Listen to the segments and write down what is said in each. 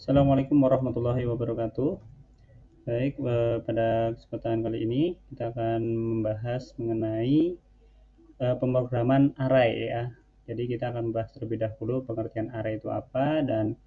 Assalamualaikum warahmatullahi wabarakatuh. Baik, pada kesempatan kali ini kita akan membahas mengenai pemrograman array ya. Jadi kita akan membahas terlebih dahulu pengertian array itu apa dan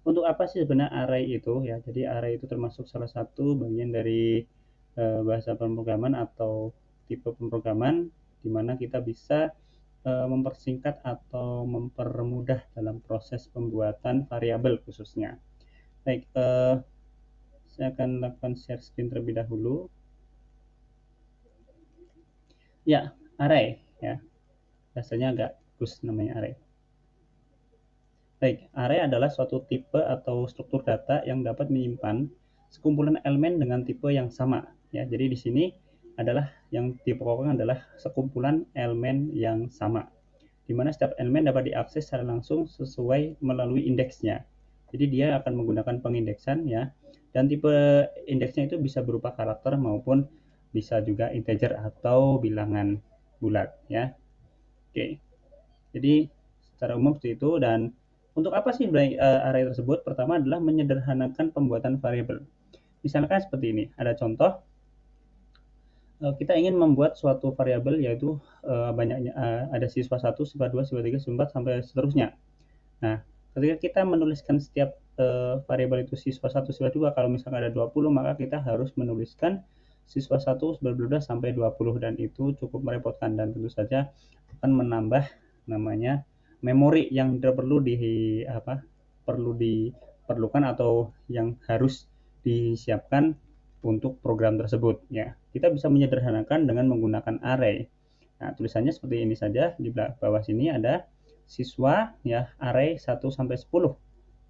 untuk apa sih sebenarnya array itu ya. Jadi array itu termasuk salah satu bagian dari bahasa pemrograman atau tipe pemrograman di mana kita bisa mempersingkat atau mempermudah dalam proses pembuatan variabel khususnya. Baik, saya akan lakukan share screen terlebih dahulu. Ya, array ya. Rasanya agak bagus namanya array. Baik, array adalah suatu tipe atau struktur data yang dapat menyimpan sekumpulan elemen dengan tipe yang sama ya. Jadi di sini adalah yang dipokokkan adalah sekumpulan elemen yang sama, di mana setiap elemen dapat diakses secara langsung sesuai melalui indeksnya. Jadi dia akan menggunakan pengindeksan ya, dan tipe indeksnya itu bisa berupa karakter maupun bisa juga integer atau bilangan bulat ya. Oke, jadi secara umum seperti itu. Dan untuk apa sih array tersebut? Pertama adalah menyederhanakan pembuatan variabel. Misalkan seperti ini, ada contoh kita ingin membuat suatu variabel yaitu banyaknya ada siswa 1, siswa 2, siswa 3, siswa 4 sampai seterusnya. Nah, ketika kita menuliskan setiap variabel itu siswa 1, siswa 2, kalau misalkan ada 20, maka kita harus menuliskan siswa 1 sampai 20, dan itu cukup merepotkan dan tentu saja akan menambah namanya memori yang diperlukan atau yang harus disiapkan untuk program tersebut ya. Kita bisa menyederhanakan dengan menggunakan array. Nah, tulisannya seperti ini saja. Di bawah sini ada siswa ya, array 1 sampai 10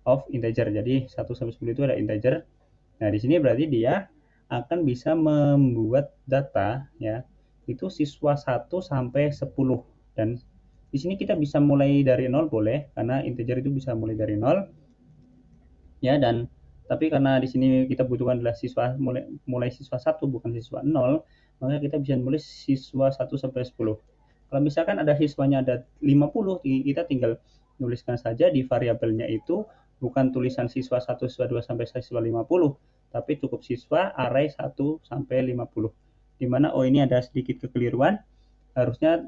of integer. Jadi 1 sampai 10 itu ada integer. Nah, di sini berarti dia akan bisa membuat data ya, itu siswa 1 sampai 10. Dan di sini kita bisa mulai dari 0 boleh, karena integer itu bisa mulai dari 0 ya. Dan tapi karena di sini kita butuhkan adalah siswa mulai siswa 1 bukan siswa 0, maka kita bisa menulis siswa 1 sampai 10. Kalau misalkan ada siswanya ada 50, kita tinggal nuliskan saja di variabelnya itu bukan tulisan siswa 1, siswa 2 sampai siswa 50, tapi cukup siswa array 1 sampai 50. Di mana ini ada sedikit kekeliruan. Harusnya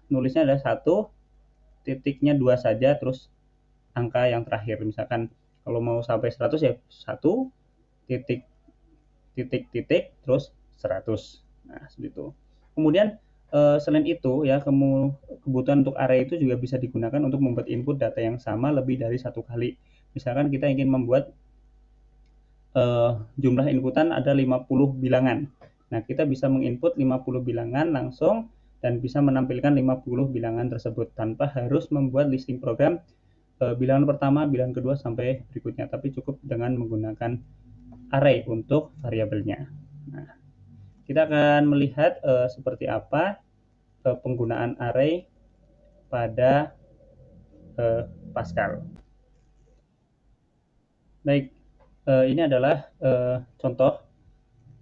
nulisnya ada 1 titiknya 2 saja terus angka yang terakhir. Misalkan kalau mau sampai 100 ya 1 titik titik titik terus 100. Nah, seperti itu. Kemudian selain itu ya, kebutuhan untuk array itu juga bisa digunakan untuk membuat input data yang sama lebih dari satu kali. Misalkan kita ingin membuat jumlah inputan ada 50 bilangan. Nah, kita bisa menginput 50 bilangan langsung dan bisa menampilkan 50 bilangan tersebut tanpa harus membuat listing program bilangan pertama, bilangan kedua sampai berikutnya, tapi cukup dengan menggunakan array untuk variabelnya. Nah, kita akan melihat seperti apa penggunaan array pada Pascal. Baik, ini adalah contoh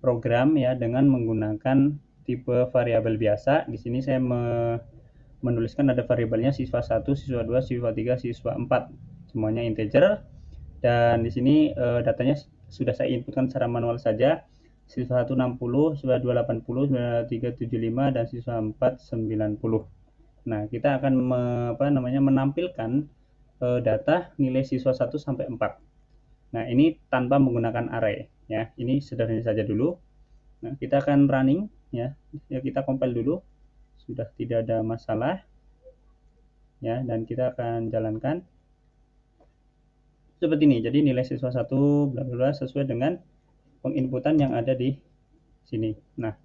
program ya dengan menggunakan tipe variabel biasa. Di sini saya menuliskan ada variabelnya siswa 1, siswa 2, siswa 3, siswa 4. Semuanya integer. Dan di sini datanya sudah saya inputkan secara manual saja. Siswa 1 60, siswa 2 80, siswa 3 75, dan siswa 4 90. Nah, kita akan menampilkan data nilai siswa 1 sampai 4. Nah, ini tanpa menggunakan array ya. Ini sederhana saja dulu. Nah, kita akan running ya. Kita compile dulu. Sudah tidak ada masalah ya, dan kita akan jalankan seperti ini. Jadi nilai siswa 1 bla bla sesuai dengan penginputan yang ada di sini. Nah,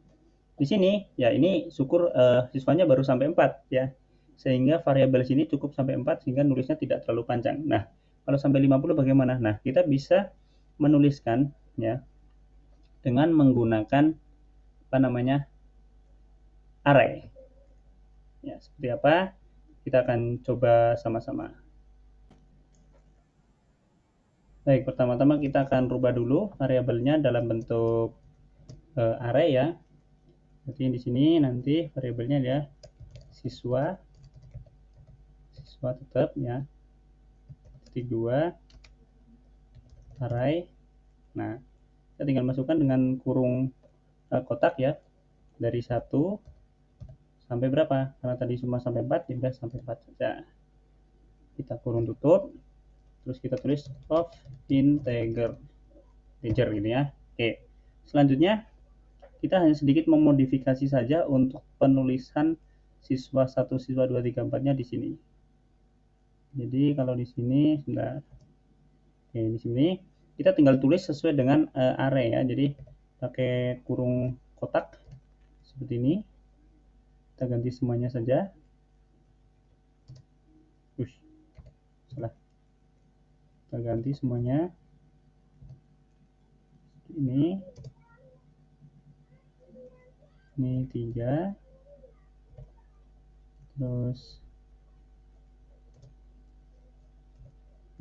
di sini ya ini syukur siswanya baru sampai 4 ya. Sehingga variabel sini cukup sampai 4 sehingga nulisnya tidak terlalu panjang. Nah, kalau sampai 50 bagaimana? Nah, kita bisa menuliskan ya dengan menggunakan array. Ya, seperti apa? Kita akan coba sama-sama. Baik, pertama-tama kita akan rubah dulu variabelnya dalam bentuk array ya. Jadi di sini nanti variabelnya adalah siswa tetap ya, titik 2 array. Nah, kita tinggal masukkan dengan kurung kotak ya, dari 1 sampai berapa, karena tadi cuma sampai 4 ya sampai 4 saja. Kita kurung tutup, terus kita tulis of integer gitu ya. Oke, selanjutnya kita hanya sedikit memodifikasi saja untuk penulisan siswa 1, siswa 2, 3, 4-nya di sini. Jadi kalau di sini sebentar. Oke, di sini kita tinggal tulis sesuai dengan array ya. Jadi pakai kurung kotak seperti ini. Kita ganti semuanya saja. Salah. Kita ganti semuanya. Ini 3. Terus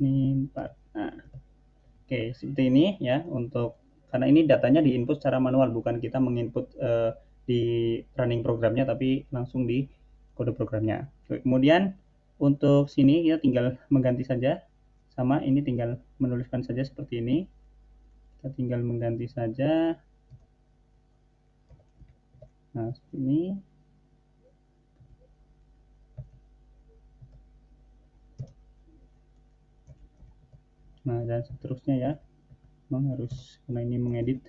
ini 4. Nah, oke, seperti ini ya, untuk karena ini datanya diinput secara manual, bukan kita menginput di running programnya, tapi langsung di kode programnya. Kemudian untuk sini kita tinggal mengganti saja, sama ini tinggal menuliskan saja seperti ini. Kita tinggal mengganti saja. Nah, seperti ini. Nah, dan seterusnya ya. Memang harus, karena ini mengedit.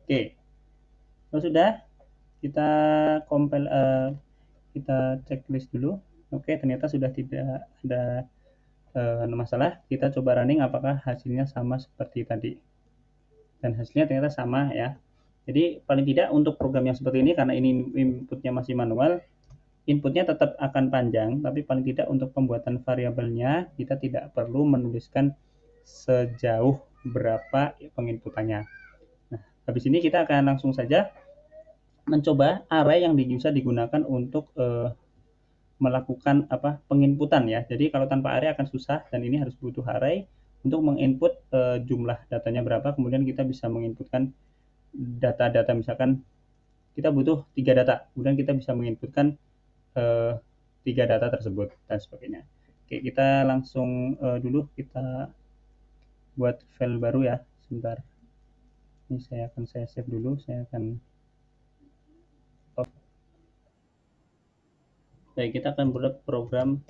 Oke, kalau sudah kita compile, kita checklist dulu. Oke, ternyata sudah tidak ada masalah. Kita coba running apakah hasilnya sama seperti tadi. Dan hasilnya ternyata sama ya. Jadi paling tidak untuk program yang seperti ini, karena ini inputnya masih manual, inputnya tetap akan panjang, tapi paling tidak untuk pembuatan variabelnya kita tidak perlu menuliskan sejauh berapa penginputannya. Nah, habis ini kita akan langsung saja mencoba array yang bisa digunakan untuk melakukan penginputan ya. Jadi kalau tanpa array akan susah, dan ini harus butuh array untuk menginput jumlah datanya berapa, kemudian kita bisa menginputkan data-data, misalkan kita butuh 3 data, kemudian kita bisa menginputkan 3 data tersebut dan sebagainya. Oke, kita langsung dulu kita buat file baru ya, sebentar. Ini saya save dulu, saya akan baik, kita akan buat program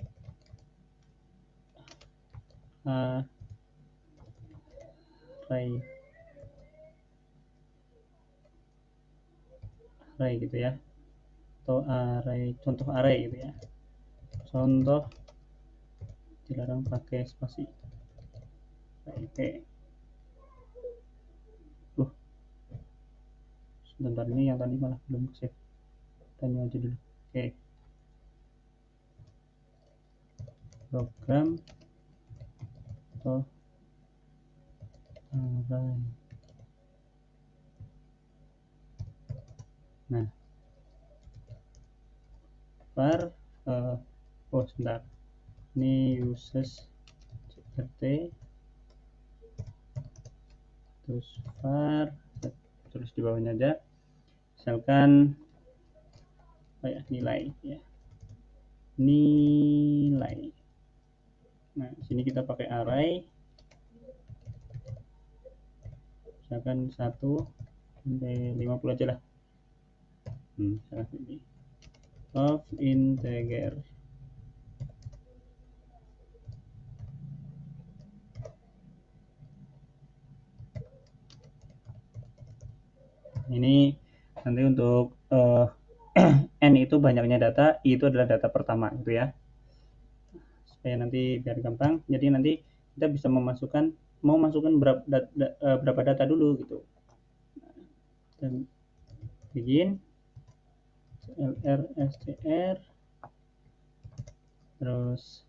array gitu ya, atau array, contoh array gitu ya, contoh, dilarang pakai spasi. Oke, sebentar, ini yang tadi malah belum save, tanya aja dulu. Oke, program atau array. Nah, var sebentar, ini uses crt, terus var, terus di bawahnya aja misalkan nilai ya, nilai. Nah, di sini kita pakai array, misalkan 1 sampai 50 aja lah. Misalkan ini of integer. Ini nanti untuk n itu banyaknya data, I itu adalah data pertama gitu ya, supaya nanti biar gampang. Jadi nanti kita bisa memasukkan, mau masukkan berapa data dulu gitu. Dan begin lr str, terus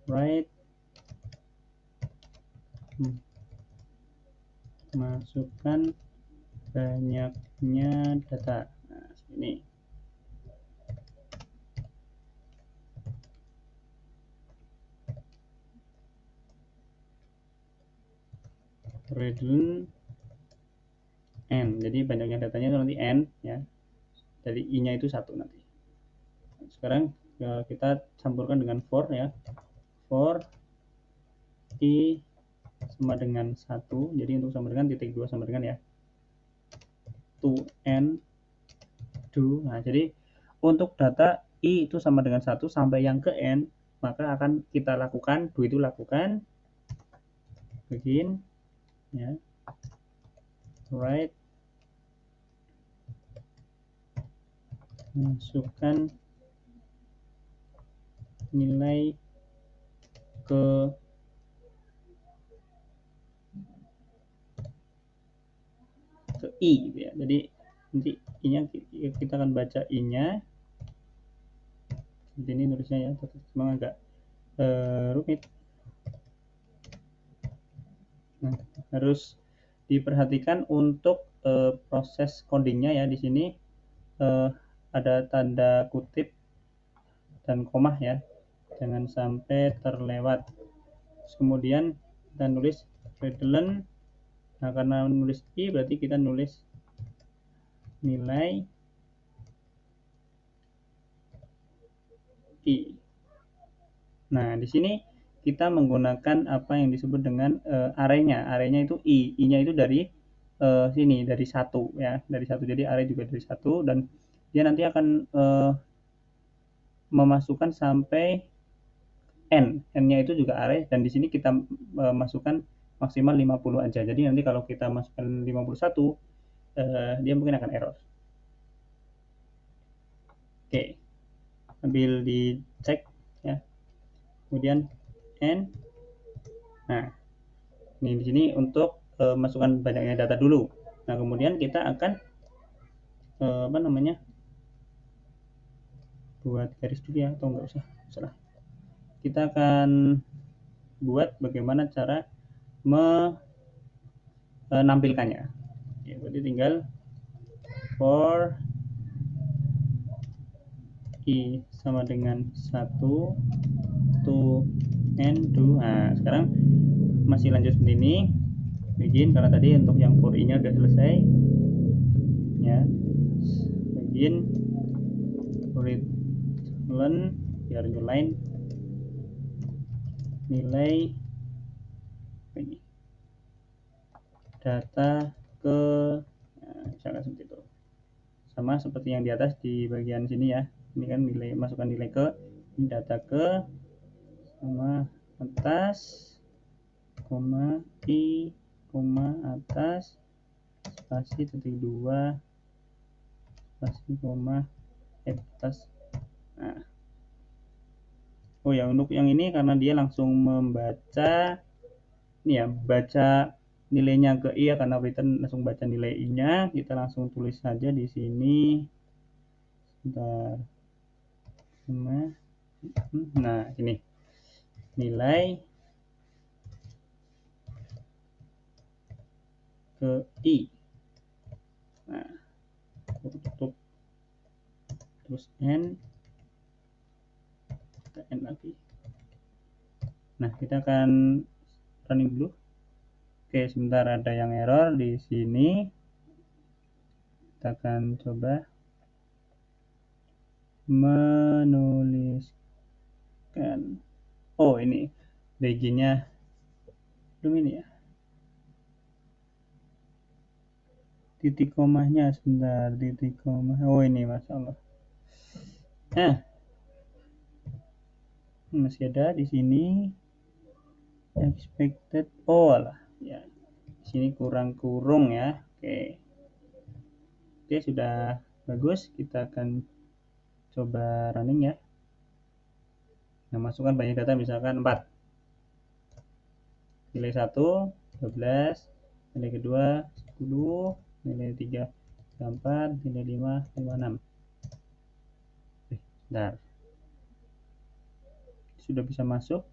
write, masukkan banyaknya data. Nah, ini return n, jadi banyaknya datanya itu nanti n ya, dari i nya itu 1 nanti. Sekarang kita campurkan dengan for ya. For i sama dengan 1. Jadi untuk sama dengan titik 2 sama dengan ya to n do. Nah, jadi untuk data i itu sama dengan 1 sampai yang ke n, maka akan kita lakukan do itu lakukan begin ya, write, masukkan nilai ke i gitu ya. Jadi nanti i-nya kita akan baca i-nya seperti ini nulisnya ya, memang agak rumit. Nah, harus diperhatikan untuk proses codingnya ya. Di sini ada tanda kutip dan koma ya, jangan sampai terlewat. Terus kemudian kita nulis return. Nah, karena nulis i berarti kita nulis nilai i. Nah, di sini kita menggunakan apa yang disebut dengan array-nya. Array-nya itu i. I-nya itu dari sini, dari 1 ya, dari 1. Jadi array juga dari 1 dan dia nanti akan memasukkan sampai n. N-nya itu juga array dan di sini kita masukkan maksimal 50 aja. Jadi nanti kalau kita masukkan 51 dia mungkin akan error. Oke. Sambil dicek ya. Kemudian n. Nah, ini di sini untuk masukkan banyaknya data dulu. Nah, kemudian kita akan apa namanya? Buat garis dulu ya, atau enggak usah, salah. Kita akan buat bagaimana cara menampilkannya. Ya, berarti tinggal for i sama dengan 1 to n do. Nah, sekarang masih lanjut seperti ini. Begin, karena tadi untuk yang for i-nya udah selesai. Ya. Begin return biar line nilai ini data ke, nah, misalkan seperti itu, sama seperti yang di atas di bagian sini ya. Ini kan nilai, masukkan nilai ke, ini data ke sama atas koma i koma atas spasi titik 2 spasi koma atas. Nah, oh ya, untuk yang ini karena dia langsung membaca ini ya, baca nilainya ke i ya, karena return langsung baca nilai i-nya, kita langsung tulis saja di sini. Bentar. Nah, ini nilai ke i. Nah, tutup terus n, kita n lagi. Nah, kita akan running dulu. Oke, sebentar ada yang error di sini. Kita akan coba menuliskan. Oh, ini beginnya belum ini ya. Titik komanya sebentar, titik koma. Oh, ini masalah. Nah, masih ada di sini expected. Oh lah ya, di sini kurung ya. Oke, sudah bagus. Kita akan coba running ya. Nah, masukkan banyak data, misalkan 4, nilai 1 12, nilai kedua 10, nilai 3 4, nilai 5 56. Bentar, sudah bisa masuk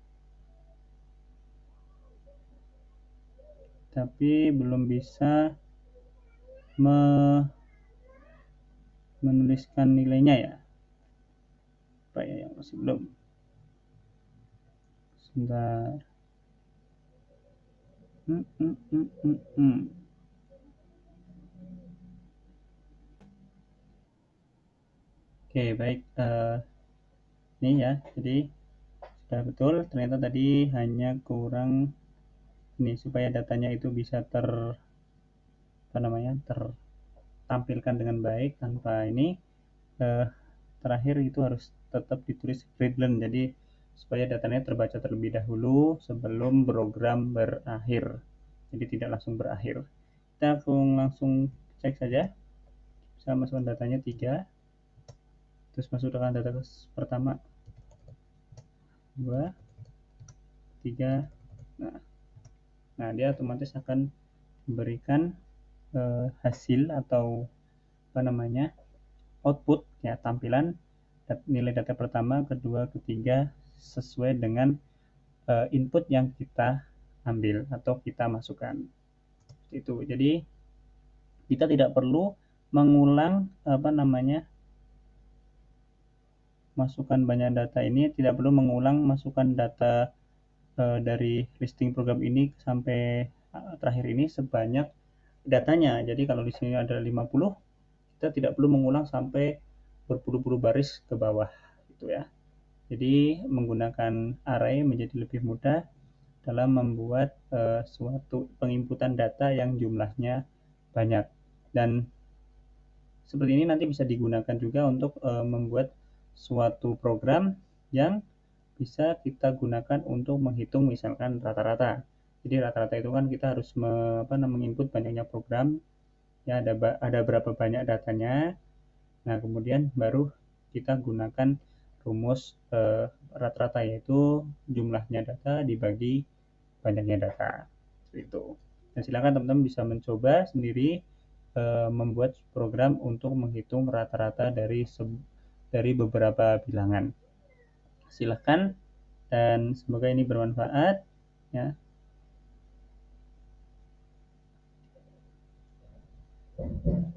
tapi belum bisa menuliskan nilainya ya. Apa ya yang masih belum? Sebentar. Oke, baik. Ini ya, jadi sudah betul. Ternyata tadi hanya kurang ini supaya datanya itu bisa tertampilkan dengan baik tanpa ini. Terakhir itu harus tetap ditulis readline, jadi supaya datanya terbaca terlebih dahulu sebelum program berakhir, jadi tidak langsung berakhir. Kita langsung cek saja. Saya masukkan datanya 3, terus masukkan data pertama 2, 3. Nah dia otomatis akan memberikan hasil atau output ya, tampilan nilai data pertama, kedua, ketiga sesuai dengan input yang kita ambil atau kita masukkan. Itu. Jadi kita tidak perlu mengulang masukkan banyak data ini, tidak perlu mengulang masukkan data dari listing program ini sampai terakhir ini sebanyak datanya. Jadi kalau di sini ada 50, kita tidak perlu mengulang sampai berpuluh-puluh baris ke bawah gitu ya. Jadi menggunakan array menjadi lebih mudah dalam membuat suatu penginputan data yang jumlahnya banyak. Dan seperti ini nanti bisa digunakan juga untuk membuat suatu program yang bisa kita gunakan untuk menghitung misalkan rata-rata. Jadi rata-rata itu kan kita harus menginput banyaknya program, ya ada berapa banyak datanya. Nah kemudian baru kita gunakan rumus rata-rata, yaitu jumlahnya data dibagi banyaknya data. Itu. Dan silakan teman-teman bisa mencoba sendiri membuat program untuk menghitung rata-rata dari beberapa bilangan. Silakan dan semoga ini bermanfaat ya.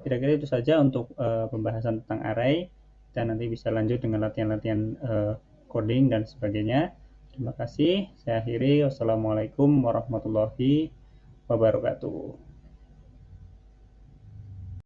Kira-kira itu saja untuk pembahasan tentang array, dan nanti bisa lanjut dengan latihan-latihan coding dan sebagainya. Terima kasih. Saya akhiri. Wassalamualaikum warahmatullahi wabarakatuh.